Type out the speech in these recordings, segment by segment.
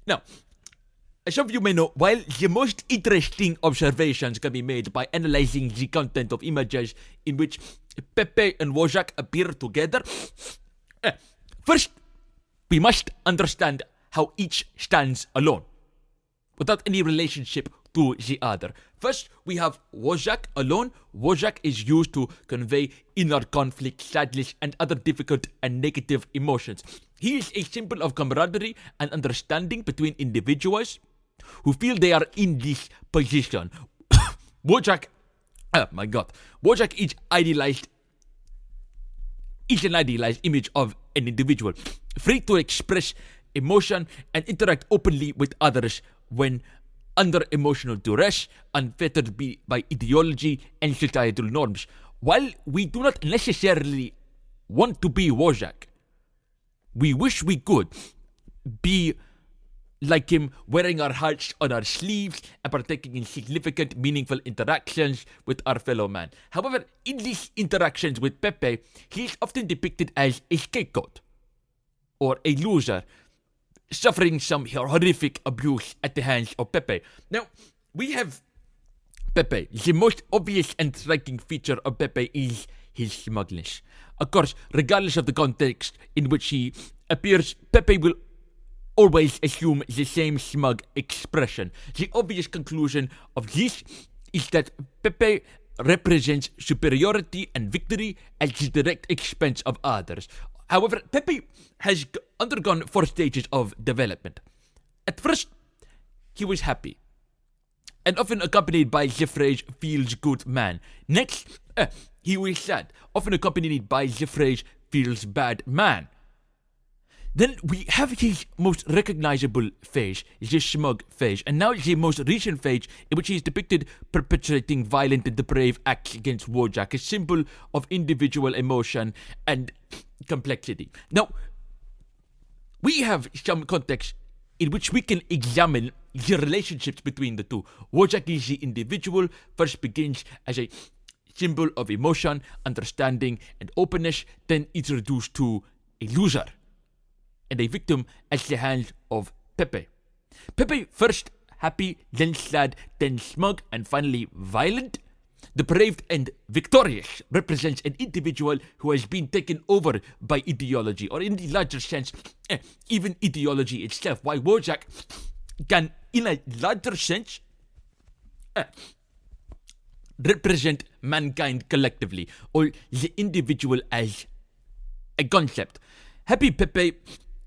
Now, as some of you may know, while the most interesting observations can be made by analyzing the content of images in which Pepe and Wojak appear together, first, we must understand how each stands alone, without any relationship to the other. First, we have Wojak alone. Wojak is used to convey inner conflict, sadness, and other difficult and negative emotions. He is a symbol of camaraderie and understanding between individuals who feel they are in this position. Wojak, Wojak is an idealized image of an individual, free to express emotion and interact openly with others when under emotional duress, unfettered by ideology and societal norms. While we do not necessarily want to be Wojak, we wish we could be like him, wearing our hearts on our sleeves and partaking in significant, meaningful interactions with our fellow man. However, in these interactions with Pepe, he is often depicted as a scapegoat or a loser, suffering some horrific abuse at the hands of Pepe. Now, we have Pepe. The most obvious and striking feature of Pepe is his smugness. Of course, regardless of the context in which he appears, Pepe will always assume the same smug expression. The obvious conclusion of this is that Pepe represents superiority and victory at the direct expense of others. However, Pepe has undergone 4 stages of development. At first, he was happy, and often accompanied by the phrase, feels good man. Next, he was sad, often accompanied by the phrase, feels bad man. Then we have his most recognizable phase, the smug phase, and now the most recent phase in which he is depicted perpetrating violent and depraved acts against Wojak, a symbol of individual emotion and complexity. Now, we have some context in which we can examine the relationships between the two. Wojak is the individual, first begins as a symbol of emotion, understanding, and openness, then it's reduced to a loser and a victim at the hands of Pepe. Pepe, first happy, then sad, then smug, and finally violent, depraved and victorious, represents an individual who has been taken over by ideology, or in the larger sense, even ideology itself. While Wojak can, in a larger sense, represent mankind collectively, or the individual as a concept. Happy Pepe,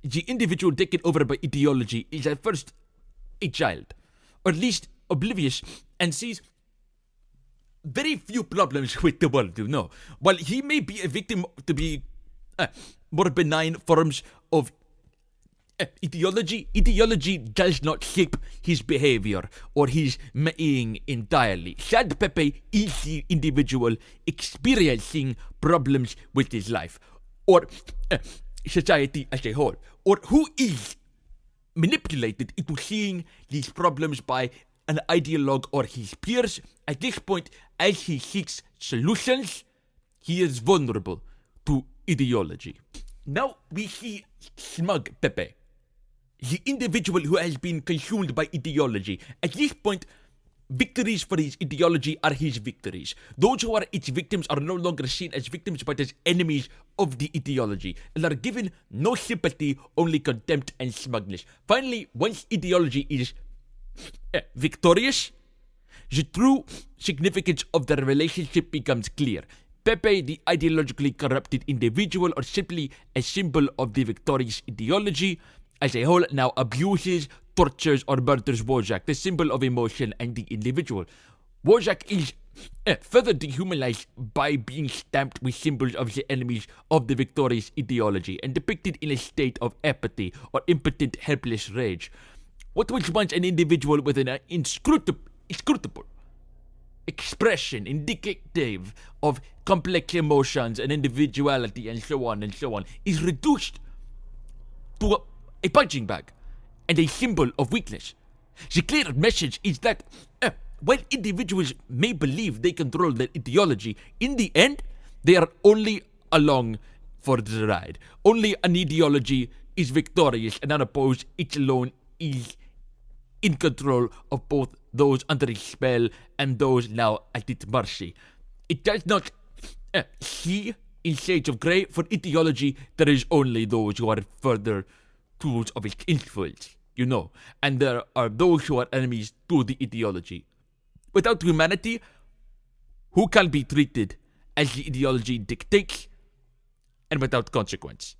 the individual taken over by ideology, is at first a child, or at least oblivious, and sees very few problems with the world, you know. While he may be a victim to be more benign forms of ideology does not shape his behavior or his being entirely. Sad Pepe is the individual experiencing problems with his life, or society as a whole, or who is manipulated into seeing these problems by an ideologue or his peers. At this point, as he seeks solutions, he is vulnerable to ideology. Now we see smug Pepe, the individual who has been consumed by ideology. At this point, victories for his ideology are his victories. Those who are its victims are no longer seen as victims but as enemies of the ideology, and are given no sympathy, only contempt and smugness. Finally, once ideology is victorious, the true significance of the relationship becomes clear. Pepe, the ideologically corrupted individual, or simply a symbol of the victorious ideology as a whole, now abuses, tortures, or murders Wojak, the symbol of emotion and the individual. Wojak is further dehumanized by being stamped with symbols of the enemies of the victorious ideology and depicted in a state of apathy or impotent, helpless rage. What was once an individual with an inscrutable expression indicative of complex emotions and individuality and so on, is reduced to a punching bag and a symbol of weakness. The clear message is that while individuals may believe they control their ideology, in the end, they are only along for the ride. Only an ideology is victorious and unopposed. It alone is in control of both those under its spell and those now at its mercy. It does not see in Shades of Grey for ideology. There is only those who are further tools of its influence, and there are those who are enemies to the ideology. Without humanity, who can be treated as the ideology dictates, and without consequence.